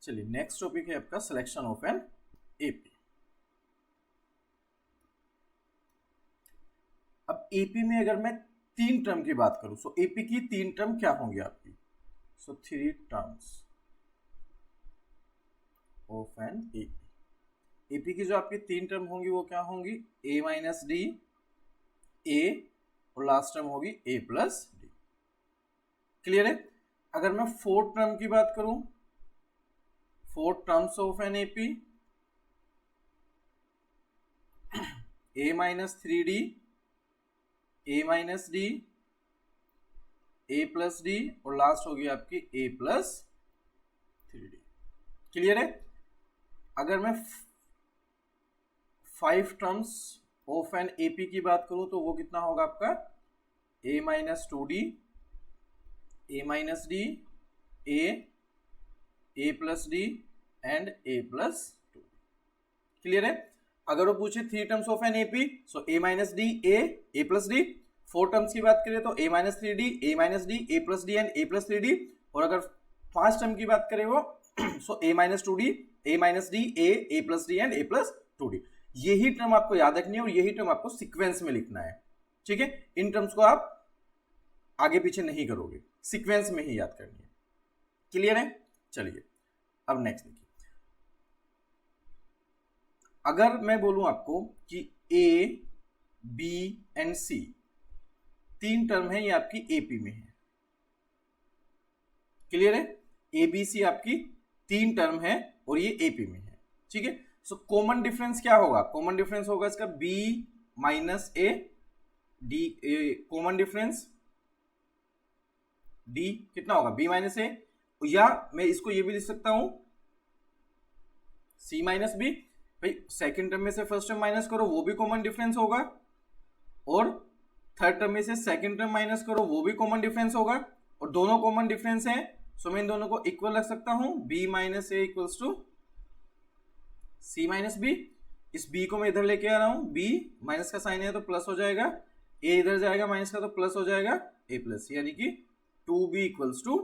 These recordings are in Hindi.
चलिए नेक्स्ट टॉपिक है आपका सिलेक्शन ऑफ एन एपी। अब एपी में अगर मैं तीन टर्म की बात करूं, सो एपी की तीन टर्म क्या होंगी आपकी? So three terms of an AP. AP की जो आपकी तीन टर्म होंगी वो क्या होंगी? ए माइनस डी, ए और लास्ट टर्म होगी ए प्लस डी। क्लियर है? अगर मैं फोर्थ टर्म की बात करूं, fourth terms of an AP, a minus three d, a minus d, a plus d और लास्ट होगी आपकी a plus three d. Clear है? अगर मैं five terms of an AP की बात करूं तो वो कितना होगा आपका? A minus two d, a minus d, a plus d and a plus two. Clear है? अगर वो पूछे three terms of an AP, so a minus d, a plus d. Four terms की बात करें तो a minus three d, a minus d, a plus d and a plus three d. और अगर पांच टर्म की बात करें वो so a minus two d, a minus d, a plus d and a plus two d. यही टर्म आपको याद रखनी है और यही टर्म आपको सीक्वेंस में लिखना है। ठीक है? इन टर्म्स को आप आगे पीछे नहीं करोगे, सीक्वेंस में ही याद करनी है। क्लियर है? चलिए अब नेक्स्ट देखिए। अगर मैं बोलूं आपको कि ए, बी एंड सी तीन टर्म है, ये आपकी एपी में है। क्लियर है? ए बी सी आपकी तीन टर्म है और ये एपी में है। ठीक है? सो कॉमन डिफरेंस क्या होगा? कॉमन डिफरेंस होगा इसका B minus A D. Common difference D कितना होगा? बी माइनस ए, या मैं इसको ये भी लिख सकता हूं सी माइनस बी। भाई सेकेंड टर्म में से फर्स्ट टर्म माइनस करो वो भी कॉमन डिफरेंस होगा, और थर्ड टर्म में से सेकेंड टर्म माइनस करो वो भी कॉमन डिफरेंस होगा, और दोनों कॉमन डिफरेंस हैं। सो मैं इन दोनों को इक्वल रख सकता हूं, B minus A equals to C minus B. इस बी को मैं इधर लेके आ रहा हूं, बी माइनस का साइन है तो प्लस हो जाएगा, ए इधर जाएगा माइनस का तो प्लस हो जाएगा ए प्लस सी, यानी कि two B equals to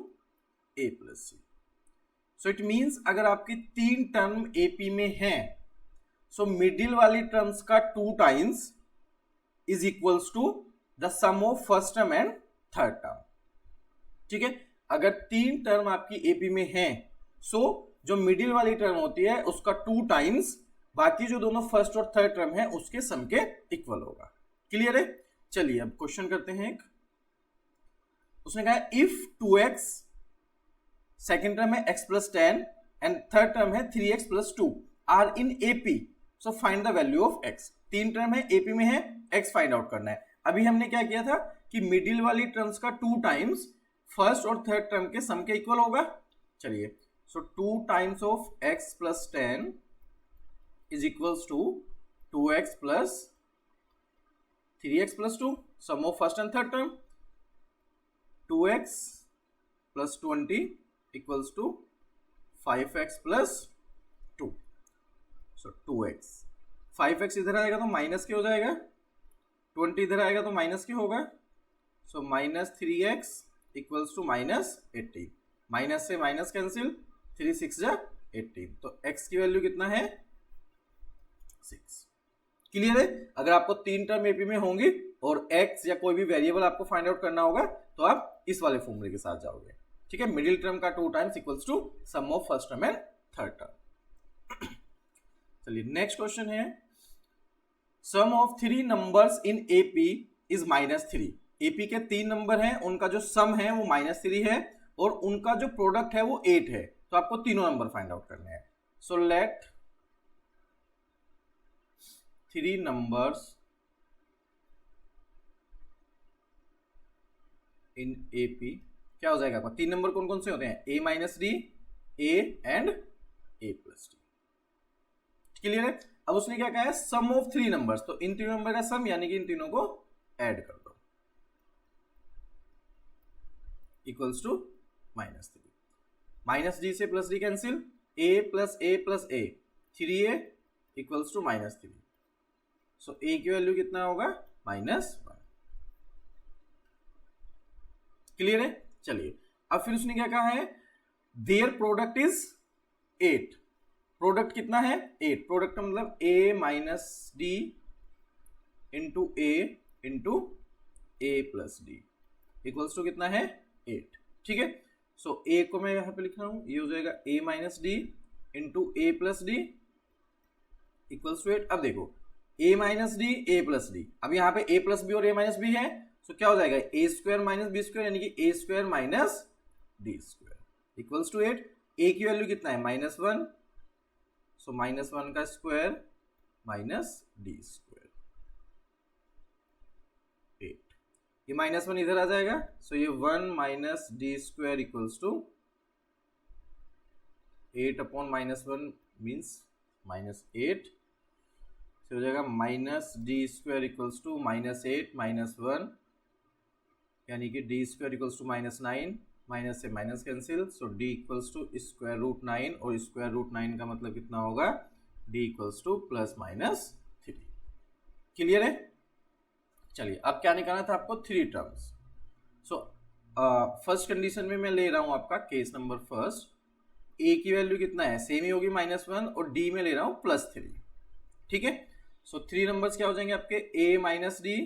A plus C. So it means अगर आपकी तीन टर्म एपी में है, सो मिडिल वाली टर्म्स का two times is equals to the sum of first term and third term. ठीक है? अगर तीन टर्म आपकी एपी में है, सो जो मिडिल वाली टर्म होती है उसका टू टाइम्स बाकी जो दोनों फर्स्ट और थर्ड टर्म है उसके सम के इक्वल होगा। क्लियर है? चलिए अब क्वेश्चन करते हैं एक। उसने कहा इफ 2x, सेकेंड टर्म है x plus 10 and third term है 3x plus 2 are in AP, so find the value of x। तीन टर्म है एपी में है, x फाइंड आउट करना है। अभी हमने क्या किया था कि मिडिल वाली टर्म्स का टू टाइम्स फर्स्ट और थर्ड टर्म के सम के इक्वल होगा। चलिए, so two times of x plus 10 is equals to 2x plus 3x plus 2, sum of first and third term. 2x plus 20 equals to 5x plus 2, so 2x। 5x इधर आएगा तो माइनस के हो जाएगा, 20 इधर आएगा तो माइनस के होगा, so minus 3x equals to minus 18। Minus से माइनस कैंसिल, 3 6 जा 18, तो x की वैल्यू कितना है? 6। क्लियर है? अगर आपको तीन टर्म एपी में होंगी और x या कोई भी वेरिएबल आपको फाइंड आउट करना होगा तो आप इस वाले फॉर्मूले के साथ जाओगे। ठीक है? मिडिल टर्म का two times equals to sum of first term and third term. चलिए नेक्स्ट क्वेश्चन है, sum of three numbers in AP is -3। AP के तीन नंबर हैं, उनका जो सम है वो -3 है और उनका जो प्रोडक्ट है वो 8 है। तो आपको तीनों नंबर फाइंड आउट करने हैं। So let three numbers in AP, क्या हो जाएगा आपका? तीन नंबर कौन कौन से होते हैं? A minus d, a and a plus d. Clear है? अब उसने क्या कहा है? सम ऑफ थ्री नंबर्स, तो इन तीनों नंबर का सम यानी कि इन तीनों को ऐड कर दो इक्वल्स टू -3। माइनस डी से plus D cancel, A plus A 3a equals to -3। So A की वैल्यू कितना होगा? -1। क्लियर है? चलिए अब फिर उसने क्या कहा है? देयर प्रोडक्ट इज 8, प्रोडक्ट कितना है 8, प्रोडक्ट का मतलब a minus D into a plus D equals to कितना है 8, ठीक है। सो a को मैं यहाँ पे लिख रहा हूँ, ये हो जाएगा a minus D into a plus D equals to 8। अब देखो a minus D a plus D, अब यहाँ पे a प्लस बी और a माइनस बी है, सो क्या हो जाएगा a square minus B square यानी कि a square minus D square equals to 8। a की वैल्यू कितना है -1, सो -1 का स्क्वायर माइनस डी स्क्वायर 8, ये -1 इधर आ जाएगा, सो ये 1 minus D square equals to 8 upon -1 means -8, हो जाएगा minus D square equals to -8 -1 यानी कि d square equals to -9, minus से minus cancel, so d equals to square root 9, और स्क्वायर रूट 9 का मतलब कितना होगा डी इक्वल्स टू +-3। क्लियर है। चलिए अब क्या निकालना था आपको 3 टर्म्स। सो फर्स्ट कंडीशन में मैं ले रहा हूं आपका केस नंबर फर्स्ट, a की वैल्यू कितना है सेम ही होगी -1 और d में ले रहा हूं +3, ठीक है। सो 3 नंबर्स क्या हो जाएंगे आपके a minus D,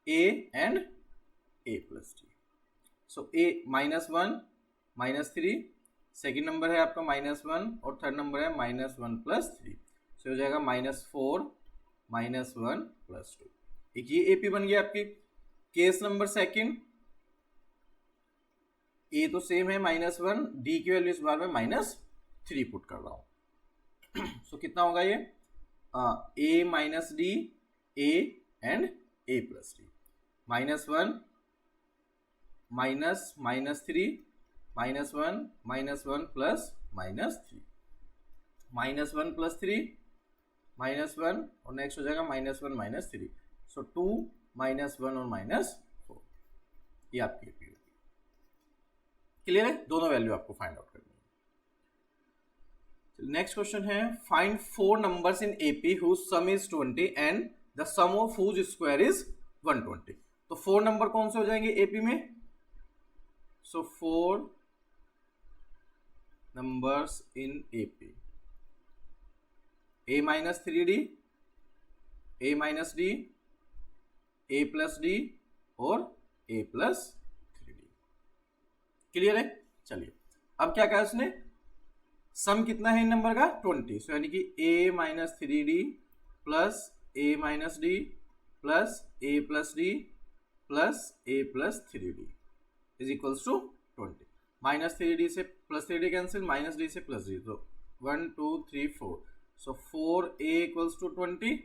a and a plus D. So a -1 -3, second number है आपका -1 और थर्ड नंबर है -1 + 3, सो हो जाएगा -4 -1 + 2। एक ये AP बन गया आपकी। केस नंबर सेकेंड, a तो सेम है -1, d की वैल्यू इस बार में -3 पुट कर रहा हूं। सो कितना होगा ये a minus D, a and a plus D, -1 minus -3 -1 -1 plus -3, -1 + 3 -1 और नेक्स्ट हो जाएगा -1 -3, सो 2 -1 और -4, ये आपकी AP होगी। क्लियर है, दोनों वैल्यू आपको फाइंड आउट करनी है। नेक्स्ट क्वेश्चन है find 4 numbers in AP whose sum is 20 and the sum of whose square is 120। तो 4 नंबर कौन से हो जाएंगे AP में, so 4 numbers in AP, a minus 3d, a minus d, a plus d और a प्लस 3d। क्लियर है। चलिए अब क्या कहा उसने, सम कितना है इन नंबर का 20, सो यानी कि a minus 3d plus a minus d plus a plus d plus a plus 3d is equals to 20। -3d से +3d कैंसिल, -d से +d, तो 1 2 3 4, so 4a equals to 20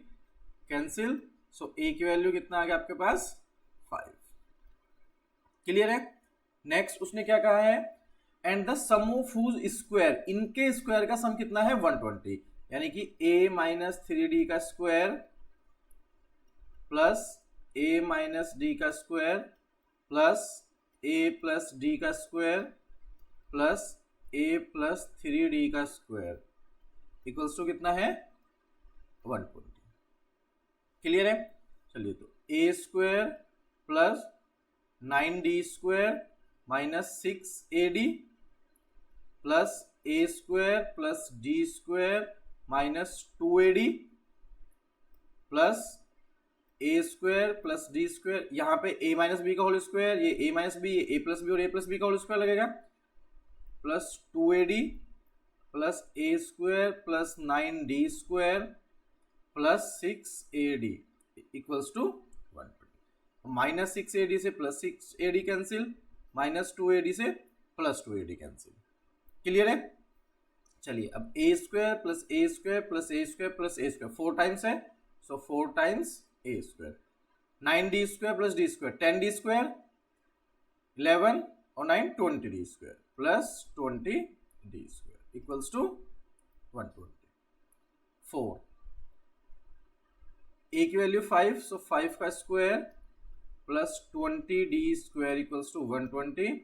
cancel, so a की वैल्यू कितना आ गया आपके पास 5। क्लियर है। नेक्स्ट उसने क्या कहा है, and the sum of whose square, इनके स्क्वायर का सम कितना है 120, यानी कि a माइनस 3d का square plus a minus d का square plus a plus d का square plus a plus 3d का स्क्वायर इक्वल्स टू कितना है 120। क्लियर है। चलिए तो a square plus 9d square minus 6ad plus a square plus d square minus 2ad plus a square plus d square, यहाँ पे a माइनस बी का होल स्क्वायर, ये a माइनस बी, ये a प्लस बी और a प्लस बी का होल स्क्वायर लगेगा, plus 2ad plus a square plus 9d square plus 6ad equals to 120। -6ad से +6ad कैंसिल, -2ad से +2ad कैंसिल। क्लियर है। चलिए अब a square plus a square plus a square plus a square 4 times है, so 4 times a square, 9d square plus d square 10d square 11 और 9 20d square plus 20d square equals to 120। 4 a की वैल्यू 5, सो 5 का square plus 20d square equals to 120,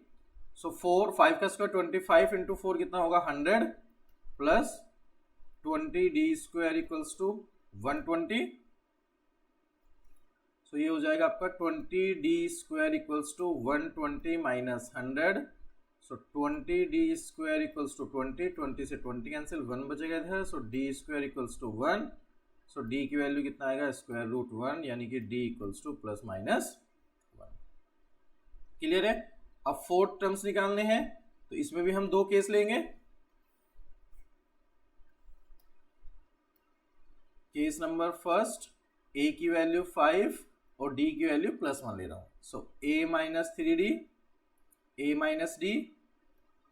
so 4 5 का स्क्वायर 25 इंटू 4 कितना होगा 100 plus 20d square equals to 120, so ये हो जाएगा आपका 20d square equals to 120 minus 100 so 20d² equals to 20 से 20 कैंसिल, 1 बचेगा इधर, so d² equals to 1, so d की वैल्यू कितना आएगा √1, यानी कि d इक्वल्स टू ±1। क्लियर है? अब 4 टर्म्स निकालने हैं, तो इसमें भी हम 2 केस लेंगे। केस नंबर फर्स्ट, a की वैल्यू 5 और d की वैल्यू +1 ले रहा हूं। सो a - 3d, a - d,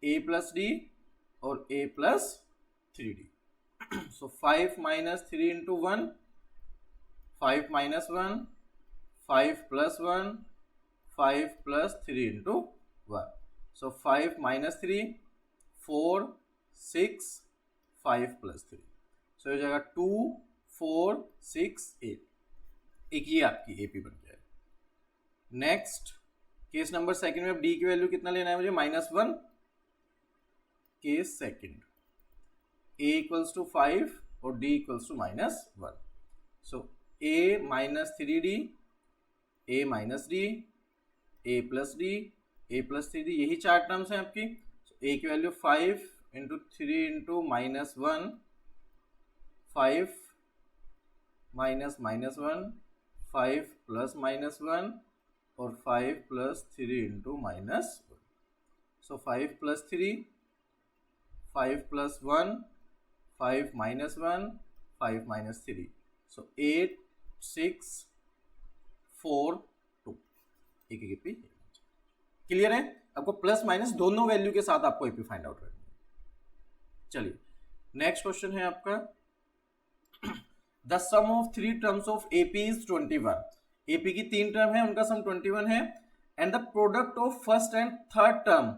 a + d और a + 3d। सो 5 - 3 × 1, 5 - 1, 5 + 1, 5 + 3 × 1। सो 5 - 3, 4, 6, 5 + 3, सो ये जाएगा 2, 4, 6, 8। एक ये आपकी AP बन गया है। नेक्स्ट केस नंबर सेकंड में अब d की वैल्यू कितना लेना है मुझे, -1। Case second, a equals to 5 और d equals to -1। So a - 3d, a - d, a + d, a + 3d, यही 4 टर्म्स हैं आपकी। a की वैल्यू 5 × 3 × -1, 5 - -1, 5 + -1 और 5 + 3 × -1। सो 5 + 3, 5 + 1, 5 - 1, 5 - 3, सो 8, 6, 4, 2। एक AP क्लियर है? आपको प्लस माइनस दोनों वैल्यू के साथ आपको AP फाइंड आउट करनी है। चलिए नेक्स्ट क्वेश्चन है आपका, the sum of 3 terms of AP is 21। AP की 3 टर्म है, उनका सम 21 है। And the product of first and third term,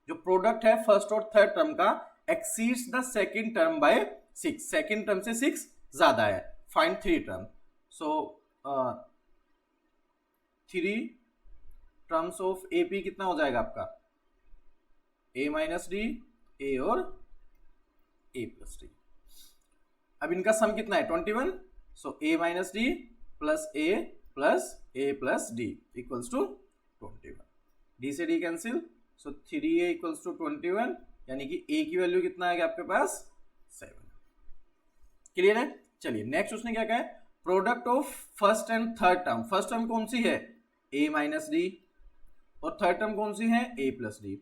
जो प्रोडक्ट है फर्स्ट और थर्ड टर्म का, exceeds the second term by 6। Second term से 6 ज्यादा है। Find 3 term. So 3 terms of AP कितना हो जाएगा आपका, a - d, a और a + d। अब इनका सम कितना है 21। So a - d + a + a + d equals to 21। d से d cancel, so 3a equals to 21, यानी कि a की वैल्यू कितना आएगा आपके पास 7। क्लियर है? चलिए नेक्स्ट उसने क्या कहा है, product of first and third term. First term कौन सी है, a - d, और थर्ड टर्म कौन सी है, a + d।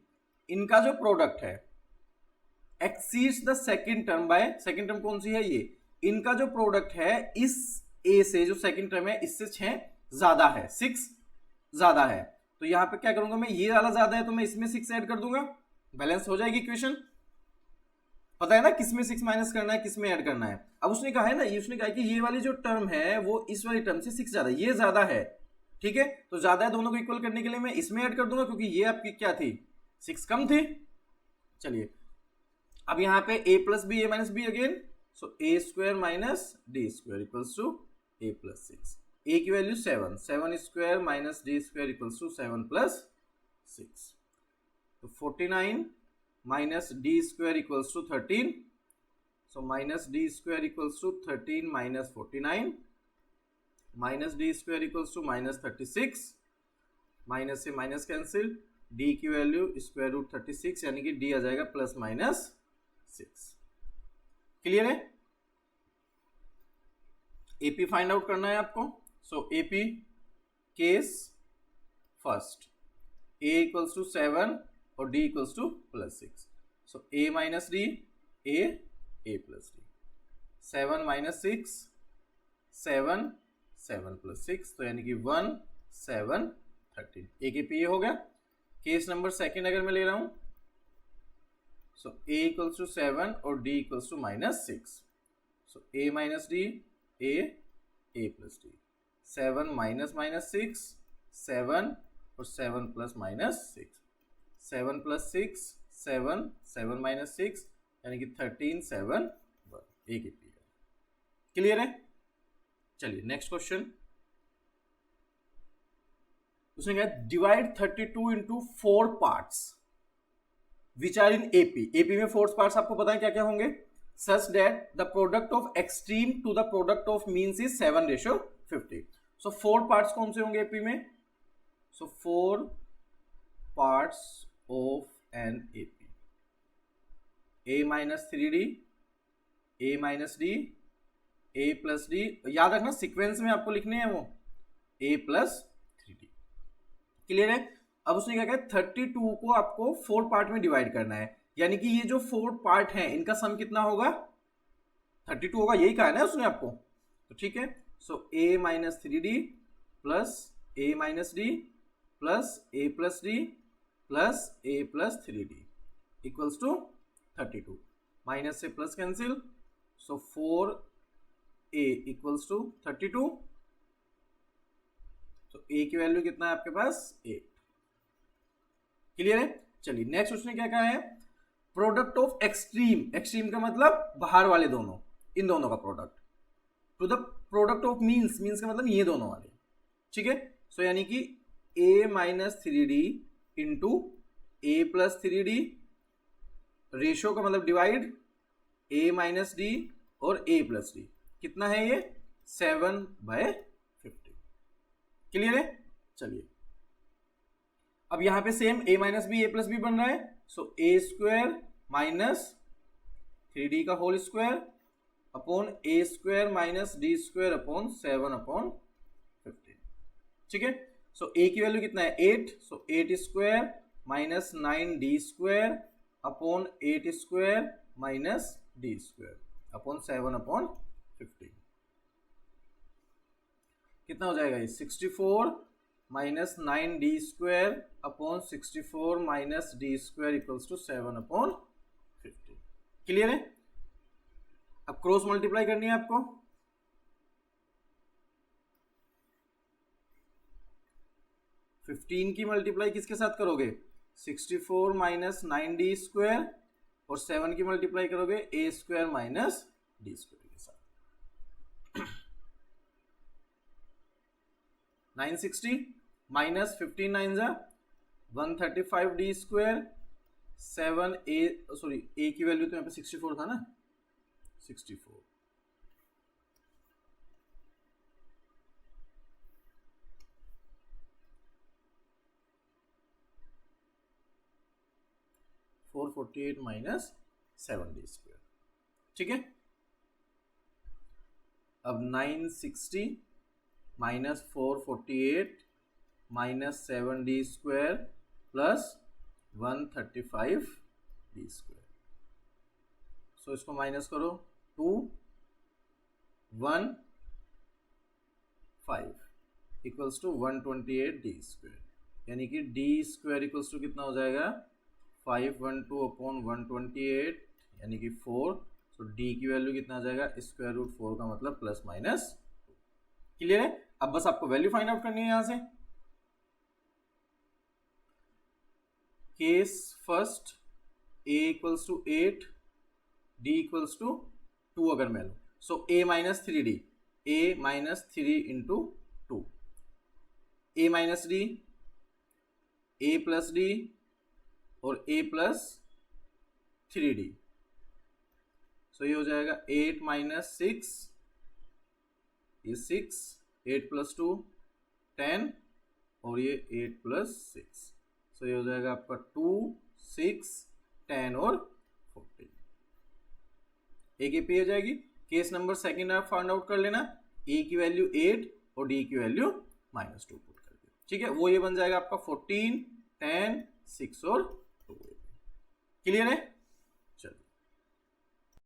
इनका जो प्रोडक्ट है exceeds the second term by, second term कौन सी है ये, इनका जो प्रोडक्ट है इस a से, जो सेकंड टर्म है इससे 6 ज्यादा है, 6 ज्यादा है। तो यहां पे क्या करूंगा मैं, ये वाला ज्यादा है तो मैं इसमें 6 ऐड कर दूंगा, बैलेंस हो जाएगी इक्वेशन। पता है ना किसमें 6 माइनस करना है, किसमें ऐड करना है। अब उसने कहा है ना, उसने कहा कि ये वाली जो टर्म है वो इस वाली टर्म से 6 ज्यादा, ये ज्यादा है, ठीक है। तो ज्यादा है, दोनों को इक्वल करने के लिए मैं इसमें ऐड कर दूंगा, क्योंकि ये आपकी क्या थी 6 कम थी। चलिए अब यहाँ पे a + b, a - b again, so a² - d² equals to a + 6। a की वैल्यू 7, 7² - d² इक्वल्स टू 7 + 6। तो 49 - d² equals to 13, so -d² equals to 13 - 49, -d² equals to -36, minus से माइनस कैंसिल, d की वैल्यू √36, यानी कि d आ जाएगा +/6। क्लियर है? AP फाइंड आउट करना है आपको। So AP case first, a equals to 7 और d equals to +6। So a - d, a + d, 7 - 6, 7, 7 + 6, तो यानी कि 1, 7, 13। एक AP ये हो गया। केस नंबर सेकंड अगर मैं ले रहा हूं, सो a इक्वल्स टू 7 और d equals to -6। So a - d, a + d, 7 - -6, 7 और 7 + -6, 7 + 6, 7, 7 - 6, यानी कि 13, 7, 1। एक AP है। क्लियर है? चलिए नेक्स्ट क्वेश्चन, उसने कहा divide 32 into 4 parts which are in AP। AP में 4 पार्ट्स आपको पता है क्या क्या होंगे, such that the product of extreme to the product of means is 7:50। So 4 parts कौन से होंगे AP में, so 4 parts of an A P, a minus 3D, a minus d, a plus d, याद रखना सीक्वेंस में आपको लिखने हैं वो, ए प्लस 3D। क्लियर है? अब उसने क्या कहा, 32 को आपको 4 पार्ट में डिवाइड करना है, यानी कि ये जो 4 पार्ट हैं इनका सम कितना होगा, 32 होगा, यही कहा है ना उसने आपको। तो ठीक है, so a minus 3D plus a minus d plus a plus d plus a plus 3D equals to 32। Minus से plus cancel, so 4a equals to 32। तो a की वैल्यू कितना है आपके पास, 8। क्लियर है? चलिए नेक्स्ट उसने क्या कहा है, प्रोडक्ट ऑफ एक्सट्रीम, एक्सट्रीम का मतलब बाहर वाले दोनों, इन दोनों का product, to the product of means, means का मतलब ये दोनों वाले। ठीक है, सो यानी कि a minus 3D into A plus 3D, ratio का मतलब डिवाइड a माइनस डी और a प्लस डी, कितना है ये, 7/50। क्लियर है? चलिए अब यहां पे same a minus b a plus b बन रहा है, so a square minus 3D का whole square upon a square minus D square upon 7/15। ठीक है, सो a की वैल्यू कितना है, 8, so 8 square minus 9d square upon 8 square minus D square upon 7/15। कितना हो जाएगा ये, 64 minus 9d square upon 64 minus D square equals to 7/15। Clear है? अब क्रॉस मल्टीप्लाई करनी है आपको, फिफ्टीन की मल्टीप्लाई किसके साथ करोगे, 64 माइनस 9d स्क्वायर, और 7 की मल्टीप्लाई करोगे ए स्क्वायर माइनस डी स्क्वायर के साथ। 960 माइनस 15 9 जा 135d square, 7a, sorry a की वैल्यू तो यहाँ पे 64 था ना, 64 448 माइनस 7d स्क्वायर। ठीक है, अब 960 minus 448 minus 7d square plus 135d square, so इसको माइनस करो, 2 1 5 इक्वल्स टू 128d स्क्वायर, यानी कि d स्क्वायर इक्वल्स टू कितना हो जाएगा, 512 अपॉन 128 यानी कि 4, सो d की वैल्यू कितना आ जाएगा, स्क्वायर रूट 4 का मतलब प्लस माइनस। क्लियर है? अब बस आपको वैल्यू फाइंड आउट करनी है यहां से। Case first, a equals to 8, d equals to 2 अगर मैं लूं, so a minus 3d, a minus 3 into 2, a minus D, a plus d और a प्लस 3d, सो ये हो जाएगा 8 माइनस 6, ये 6, 8 प्लस 2 10 और ये 8 प्लस 6, सो ये हो जाएगा आपका 2 6 10 और 14। ए की पे हो जाएगी। केस नंबर सेकंड आप फाइंड आउट कर लेना, ए की वैल्यू 8 और डी की वैल्यू -2 पुट करके। ठीक है, वो ये बन जाएगा आपका 14 10 6 और 2। क्लियर है?